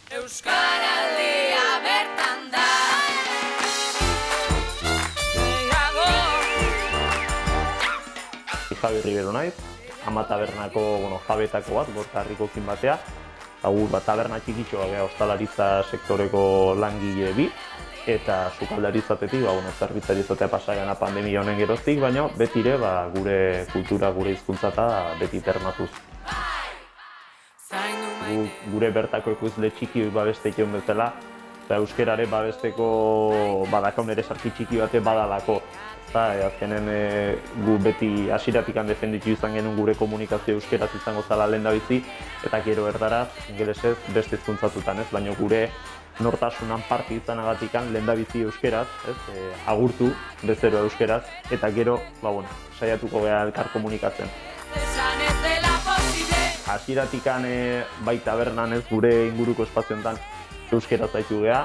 Euskaraldia bertan da. Javi Ribero naiz, ama tabernako jabetako bat, gortarrikokin batea. Agur taberna txikitxoa gara ostalaritza sektoreko langile bi, eta sukaldaritzatetik, zerbitzarizatea pasaiana pandemia honen geroztik, baina betire gure kultura, gure hizkuntza eta beti bermatuz. Gure bertako ekoizle txiki babesteik egon bezala, eta euskerare babesteko badakaun ere sarki txiki bate badalako. Azkenen gu beti hasieratik defenditu izan genuen gure komunikazio euskeraz izango zala lehendabizi, eta gero erdaraz, ingelesez, beste hizkuntzatutan, baina gure nortasunan parte izanagatik lehendabizi euskeraz, agurtu bezero euskeraz, eta gero, saiatuko gara elkar komunikatzen. Hasieratik bai tabernan gure inguruko espazioetan euskeraz zaitu geha,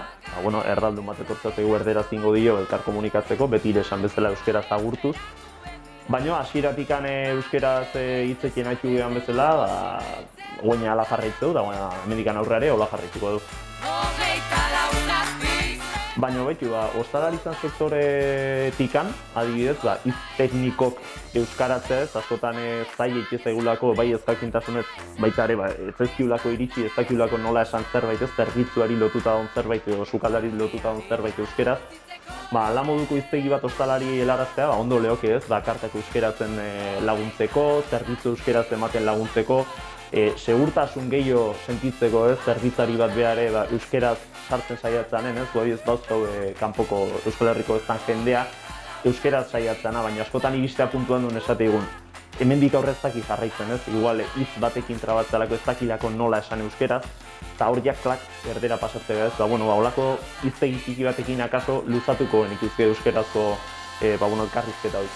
erdaldun bat etortzategu erderaz ingo dio elkar komunikatzeko, beti esan bezala euskeraz agurtuz. Baina hasieratik euskeraz hitzekin haitu gehan bezala, guaina ala jarraitzu, da hemendikan aurreare hola jarraitzuko du. Baina baitu, ostalaritzan sektoretikan, adibidez, hitz teknikok euskaratzez, askotan zaila itxezaigulako, bai ezjakintasunez, baita ere, ez zaizkiulako iritsi, ez dakiulako nola esan zerbait, zerbitzuari lotuta daun zerbait, edo sukaldari lotuta daun zerbait euskeraz. Ala moduko hiztegi bat ostalari helaraztea, ondo lehoke ez, kartako euskeratzen laguntzeko, zerbitzu euskaraz ematen laguntzeko, segurtasun gehiago sentitzeko ez, zerbitzari bat behare euskeraz sartzen saiatzeanen ez, guai ez dauzkau kanpoko Euskal Herriko eztan jendea euskeraz saiatzeana, baina askotan iristea puntuan duen esate egun. Hemendik aurreztaki jarraitzen ez, igual hitz batekin trabatzelako ez dakilako nola esan euskeraz, eta hor klak erdera pasatzea ez, holako hiztegi txiki batekin akaso luzatuko genikuzke euskerazko elkarrizketa hori.